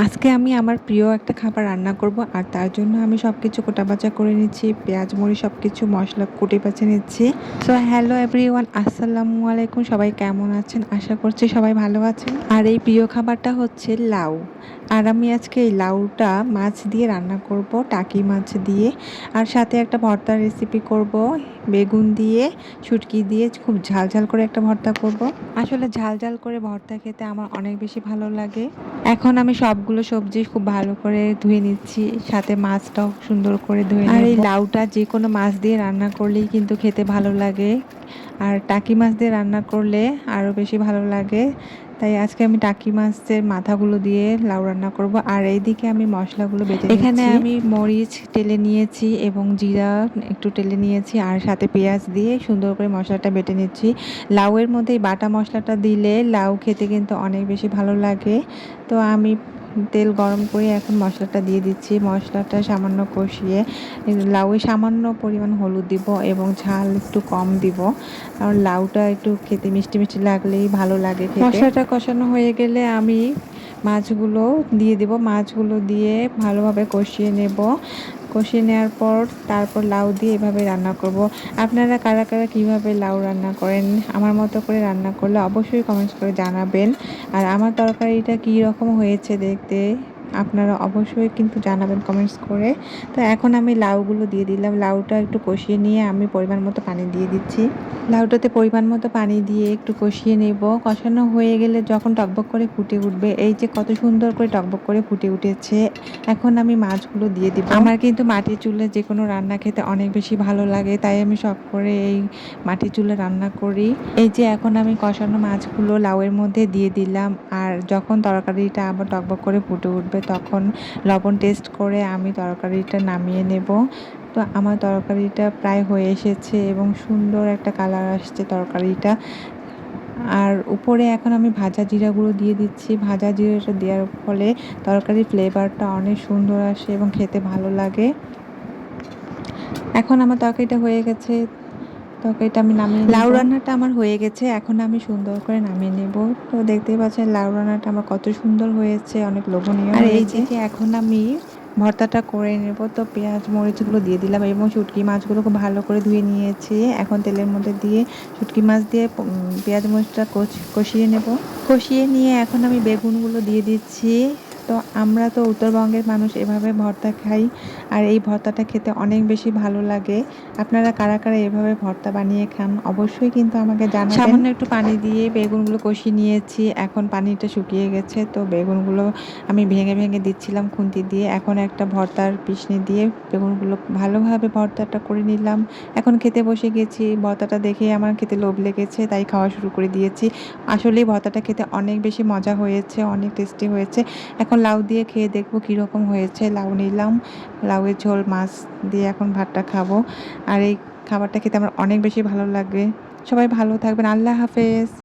আজকে আমি আমার প্রিয় একটা খাবার রান্না করব, আর তার জন্য আমি সবকিছু কোটাবাচা করে নিচ্ছি। পেঁয়াজ মরিচ সবকিছু মশলা কুটে বাছে নিচ্ছি। সো হ্যালো এভরিওয়ান, আসসালামু আলাইকুম। সবাই কেমন আছেন? আশা করছি সবাই ভালো আছেন। আর এই প্রিয় খাবারটা হচ্ছে লাউ। আর আমি আজকে এই লাউটা মাছ দিয়ে রান্না করব, টাকি মাছ দিয়ে। আর সাথে একটা ভর্তার রেসিপি করব, বেগুন দিয়ে শুটকি দিয়ে খুব ঝাল ঝাল করে একটা ভর্তা করব। আসলে ঝাল ঝাল করে ভর্তা খেতে আমার অনেক বেশি ভালো লাগে। এখন আমি সবগুলো সবজি খুব ভালো করে ধুয়ে নিচ্ছি, সাথে মাছটাও সুন্দর করে ধুয়ে নেব। আর এই লাউটা যে কোনো মাছ দিয়ে রান্না করলেই কিন্তু খেতে ভালো লাগে, আর টাকি মাছ দিয়ে রান্না করলে আরও বেশি ভালো লাগে। তাই আজকে আমি টাকি মাছের মাথাগুলো দিয়ে লাউ রান্না করব। আর এইদিকে আমি মশলাগুলো বেটে নিচ্ছি। এখানে আমি মরিচ টেলে নিয়েছি এবং জিরা একটু টেলে নিয়েছি, আর সাথে পেঁয়াজ দিয়ে সুন্দর করে মশলাটা বেটে নিচ্ছি। লাউয়ের মধ্যে এই বাটা মশলাটা দিলে লাউ খেতে কিন্তু অনেক বেশি ভালো লাগে। তো আমি তেল গরম করে এখন মশলাটা দিয়ে দিচ্ছি। মশলাটা সামান্য কষিয়ে লাউয়ে সামান্য পরিমাণ হলুদ দিব এবং ঝাল একটু কম দিব, কারণ লাউটা একটু খেতে মিষ্টি মিষ্টি লাগলেই ভালো লাগে খেতে। মশলাটা কষানো হয়ে গেলে আমি মাছগুলো দিয়ে দেব। মাছগুলো দিয়ে ভালোভাবে কষিয়ে নেব। কষিয়ে নেওয়ার পর তারপর লাউ দিয়ে এভাবে রান্না করব। আপনারা কারা কারা কীভাবে লাউ রান্না করেন আমার মতো করে রান্না করলে অবশ্যই কমেন্টস করে জানাবেন। আর আমার তরকারিটা কী রকম হয়েছে দেখতে আপনারা অবশ্যই কিন্তু জানাবেন কমেন্টস করে। তো এখন আমি লাউগুলো দিয়ে দিলাম। লাউটা একটু কষিয়ে নিয়ে আমি পরিমাণ মতো পানি দিয়ে দিচ্ছি। লাউটাতে পরিমাণ মতো পানি দিয়ে একটু কষিয়ে নেব। কষানো হয়ে গেলে যখন টকবক করে ফুটে উঠবে, এই যে কত সুন্দর করে টকবক করে ফুটে উঠেছে, এখন আমি মাছগুলো দিয়ে দিব। আমার কিন্তু মাটির চুলায় যে কোনো রান্না খেতে অনেক বেশি ভালো লাগে, তাই আমি শখ করে এই মাটির চুলায় রান্না করি। এই যে এখন আমি কষানো মাছগুলো লাউয়ের মধ্যে দিয়ে দিলাম। আর যখন তরকারিটা আবার টকবক করে ফুটে উঠবে তখন লবণ টেস্ট করে আমি তরকারিটা নামিয়ে নেব। তো আমার তরকারিটা প্রায় হয়ে এসেছে এবং সুন্দর একটা কালার আসছে তরকারিটা। আর উপরে এখন আমি ভাজা জিরা গুঁড়ো দিয়ে দিচ্ছি। ভাজা জিরাটা দেওয়ার ফলে তরকারির ফ্লেভারটা অনেক সুন্দর আসে এবং খেতে ভালো লাগে। এখন আমার তরকারিটা হয়ে গেছে, তরকারিটা আমি নামিয়ে লাউ রান্নাটা আমার হয়ে গেছে। এখন আমি সুন্দর করে নামিয়ে নেব। তো দেখতেই পাচ্ছেন লাউ রান্নাটা আমার কত সুন্দর হয়েছে, অনেক লোভনীয় হয়েছে। আর এইদিকে এখন আমি ভর্তাটা করে নেব। তো পেঁয়াজ মরিচগুলো দিয়ে দিলাম এবং শুটকি মাছগুলো খুব ভালো করে ধুয়ে নিয়েছি। এখন তেলের মধ্যে দিয়ে শুটকি মাছ দিয়ে পেঁয়াজ মরিচটা কষিয়ে নেব। কষিয়ে নিয়ে এখন আমি বেগুনগুলো দিয়ে দিচ্ছি। তো আমরা তো উত্তরবঙ্গের মানুষ, এভাবে ভর্তা খাই, আর এই ভর্তাটা খেতে অনেক বেশি ভালো লাগে। আপনারা কারা কারা এভাবে ভর্তা বানিয়ে খান অবশ্যই কিন্তু আমাকে জানাবেন। সামান্য একটু পানি দিয়ে বেগুনগুলো কষিয়ে নিয়েছি। এখন পানিটা শুকিয়ে গেছে, তো বেগুনগুলো আমি ভেঙে ভেঙে দিচ্ছিলাম খুন্তি দিয়ে। এখন একটা ভর্তার পিষনি দিয়ে বেগুনগুলো ভালোভাবে ভর্তাটা করে নিলাম। এখন খেতে বসে গেছি। ভর্তাটা দেখে আমার খেতে লোভ লেগেছে, তাই খাওয়া শুরু করে দিয়েছি। আসলেই ভর্তাটা খেতে অনেক বেশি মজা হয়েছে, অনেক টেস্টি হয়েছে। এখন লাউ দিয়ে খেয়ে দেখবো কীরকম হয়েছে। লাউ নিলাম, লাউয়ের ঝোল মাছ দিয়ে এখন ভাতটা খাবো। আর এই খাবারটা খেতে আমার অনেক বেশি ভালো লাগে। সবাই ভালো থাকবেন। আল্লাহ হাফেজ।